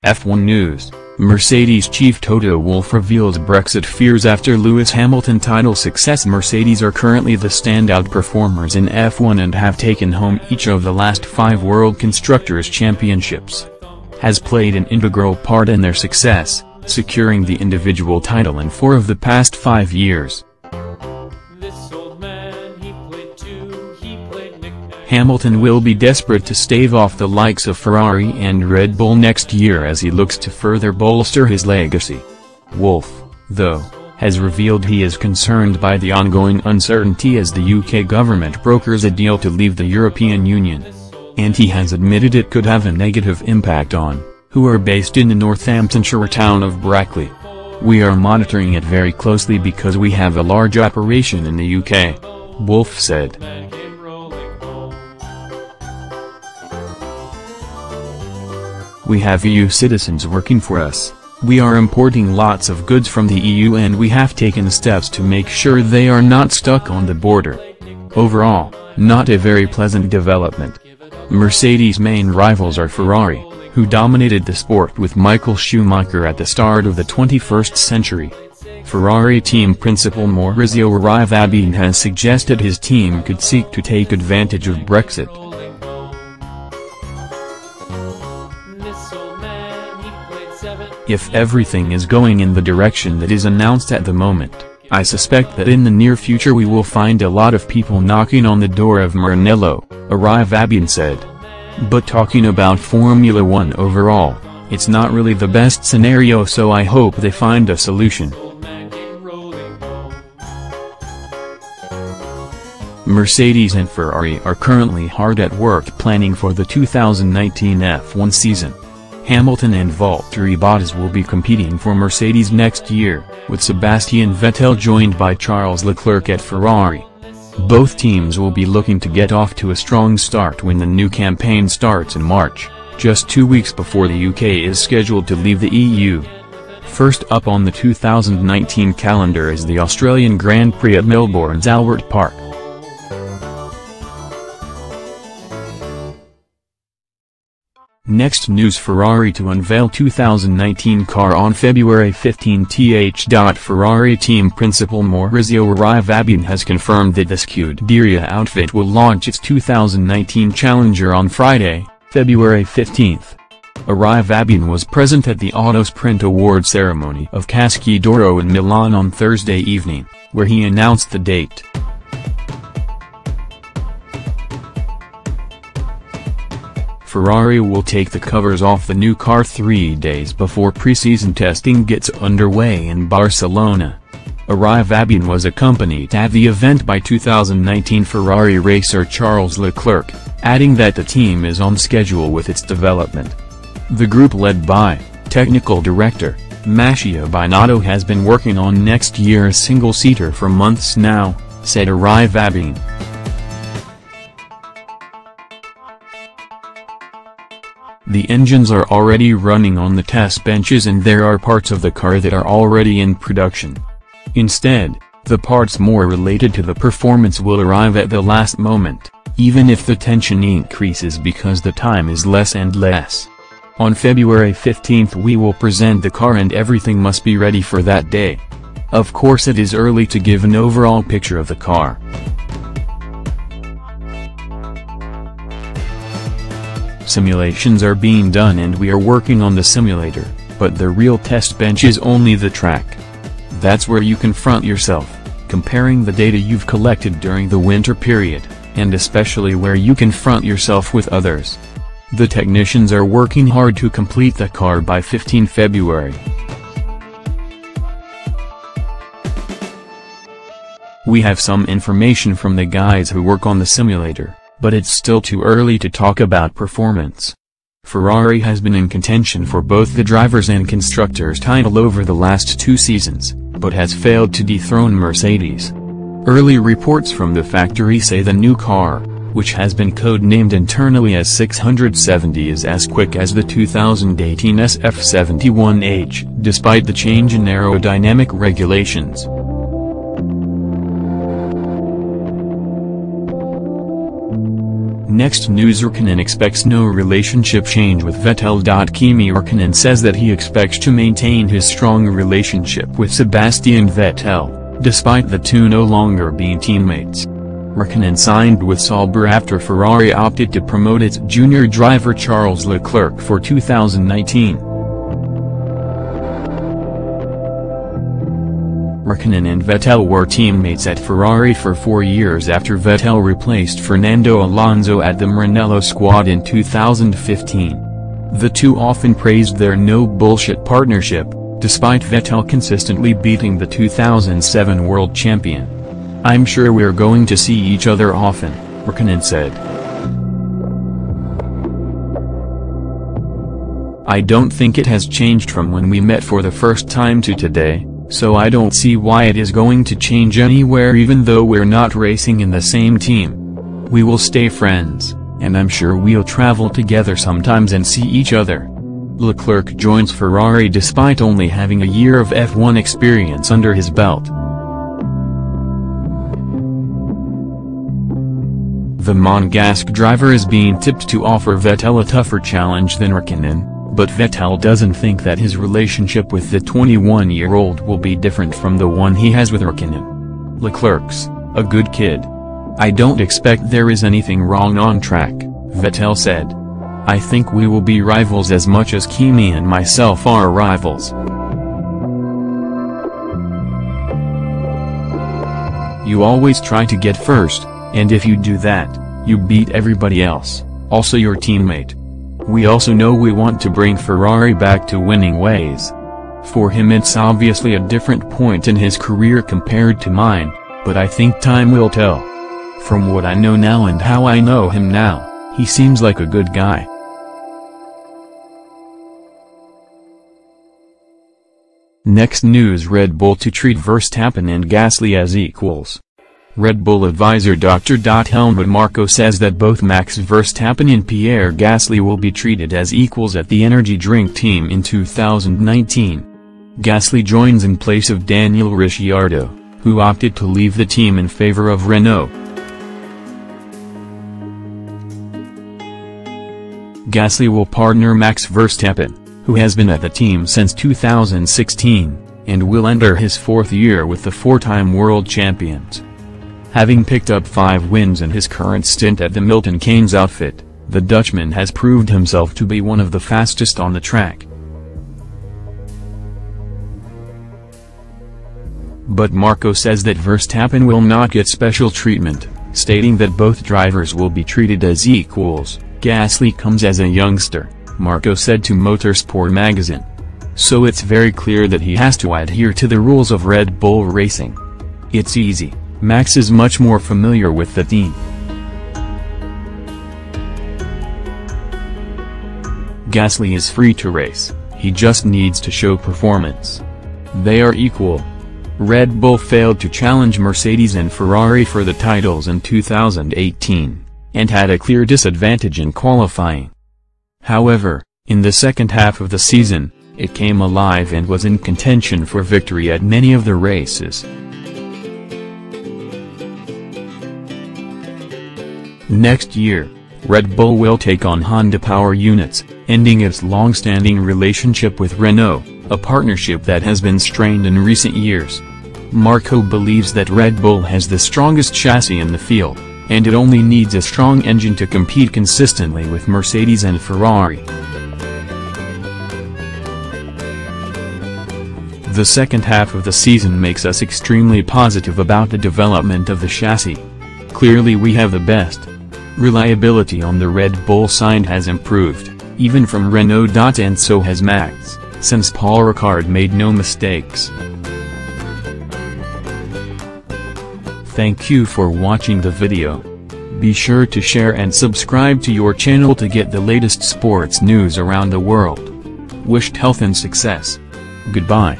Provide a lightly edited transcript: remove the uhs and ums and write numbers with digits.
F1 News: Mercedes chief Toto Wolff reveals Brexit fears after Lewis Hamilton title success. Mercedes are currently the standout performers in F1 and have taken home each of the last 5 World Constructors' Championships. Has played an integral part in their success, securing the individual title in 4 of the past 5 years. Hamilton will be desperate to stave off the likes of Ferrari and Red Bull next year as he looks to further bolster his legacy. Wolff, though, has revealed he is concerned by the ongoing uncertainty as the UK government brokers a deal to leave the European Union. And he has admitted it could have a negative impact on, who are based in the Northamptonshire town of Brackley. "We are monitoring it very closely because we have a large operation in the UK," Wolff said. "We have EU citizens working for us. We are importing lots of goods from the EU and we have taken steps to make sure they are not stuck on the border. Overall, not a very pleasant development." Mercedes' main rivals are Ferrari, who dominated the sport with Michael Schumacher at the start of the 21st century. Ferrari team principal Maurizio Raikkonen has suggested his team could seek to take advantage of Brexit. "If everything is going in the direction that is announced at the moment, I suspect that in the near future we will find a lot of people knocking on the door of Maranello," Raikkonen said. "But talking about Formula One overall, it's not really the best scenario, so I hope they find a solution." Mercedes and Ferrari are currently hard at work planning for the 2019 F1 season. Hamilton and Valtteri Bottas will be competing for Mercedes next year, with Sebastian Vettel joined by Charles Leclerc at Ferrari. Both teams will be looking to get off to a strong start when the new campaign starts in March, just 2 weeks before the UK is scheduled to leave the EU. First up on the 2019 calendar is the Australian Grand Prix at Melbourne's Albert Park. Next news: Ferrari to unveil 2019 car on February 15. Ferrari team principal Maurizio Raikkonen has confirmed that the Scuderia outfit will launch its 2019 Challenger on Friday, February 15. Raikkonen was present at the Autosprint Award ceremony of Caschi d'Oro in Milan on Thursday evening, where he announced the date. Ferrari will take the covers off the new car 3 days before pre-season testing gets underway in Barcelona. Raikkonen was accompanied at the event by 2019 Ferrari racer Charles Leclerc, adding that the team is on schedule with its development. The group led by technical director Matteo Binotto has been working on next year's single-seater for months now, said Raikkonen. The engines are already running on the test benches and there are parts of the car that are already in production. Instead, the parts more related to the performance will arrive at the last moment, even if the tension increases because the time is less and less. On February 15 we will present the car and everything must be ready for that day. Of course it is early to give an overall picture of the car. Simulations are being done and we are working on the simulator, but the real test bench is only the track. That's where you confront yourself, comparing the data you've collected during the winter period, and especially where you confront yourself with others. The technicians are working hard to complete the car by 15 February. We have some information from the guys who work on the simulator, but it's still too early to talk about performance. Ferrari has been in contention for both the drivers' and constructors' title over the last 2 seasons, but has failed to dethrone Mercedes. Early reports from the factory say the new car, which has been code-named internally as 670, is as quick as the 2018 SF71H, despite the change in aerodynamic regulations. Next news: Raikkonen expects no relationship change with Vettel. Kimi Raikkonen says that he expects to maintain his strong relationship with Sebastian Vettel, despite the two no longer being teammates. Raikkonen signed with Sauber after Ferrari opted to promote its junior driver Charles Leclerc for 2019. Raikkonen and Vettel were teammates at Ferrari for 4 years after Vettel replaced Fernando Alonso at the Maranello squad in 2015. The two often praised their no-bullshit partnership, despite Vettel consistently beating the 2007 world champion. "I'm sure we're going to see each other often," Raikkonen said. "I don't think it has changed from when we met for the first time to today. So I don't see why it is going to change anywhere, even though we're not racing in the same team. We will stay friends, and I'm sure we'll travel together sometimes and see each other." Leclerc joins Ferrari despite only having a year of F1 experience under his belt. The Monegasque driver is being tipped to offer Vettel a tougher challenge than Raikkonen, but Vettel doesn't think that his relationship with the 21-year-old will be different from the one he has with Raikkonen. "Leclerc's a good kid. I don't expect there is anything wrong on track," Vettel said. "I think we will be rivals as much as Kimi and myself are rivals. You always try to get first, and if you do that, you beat everybody else, also your teammate. We also know we want to bring Ferrari back to winning ways. For him it's obviously a different point in his career compared to mine, but I think time will tell. From what I know now and how I know him now, he seems like a good guy." Next news: Red Bull to treat Verstappen and Gasly as equals. Red Bull advisor Dr. Helmut Marko says that both Max Verstappen and Pierre Gasly will be treated as equals at the energy drink team in 2019. Gasly joins in place of Daniel Ricciardo, who opted to leave the team in favor of Renault. Gasly will partner Max Verstappen, who has been at the team since 2016, and will enter his fourth year with the four-time world champions. Having picked up 5 wins in his current stint at the Milton Keynes outfit, the Dutchman has proved himself to be one of the fastest on the track. But Marko says that Verstappen will not get special treatment, stating that both drivers will be treated as equals. Gasly comes as a youngster, Marko said to Motorsport magazine. So it's very clear that he has to adhere to the rules of Red Bull Racing. It's easy. Max is much more familiar with the team. Gasly is free to race, he just needs to show performance. They are equal. Red Bull failed to challenge Mercedes and Ferrari for the titles in 2018, and had a clear disadvantage in qualifying. However, in the second half of the season, it came alive and was in contention for victory at many of the races. Next year, Red Bull will take on Honda Power Units, ending its long-standing relationship with Renault, a partnership that has been strained in recent years. Marko believes that Red Bull has the strongest chassis in the field, and it only needs a strong engine to compete consistently with Mercedes and Ferrari. The second half of the season makes us extremely positive about the development of the chassis. Clearly we have the best. Reliability on the Red Bull side has improved, even from Renault. And so has Max, since Paul Ricard made no mistakes. Thank you for watching the video. Be sure to share and subscribe to your channel to get the latest sports news around the world. Wished health and success. Goodbye.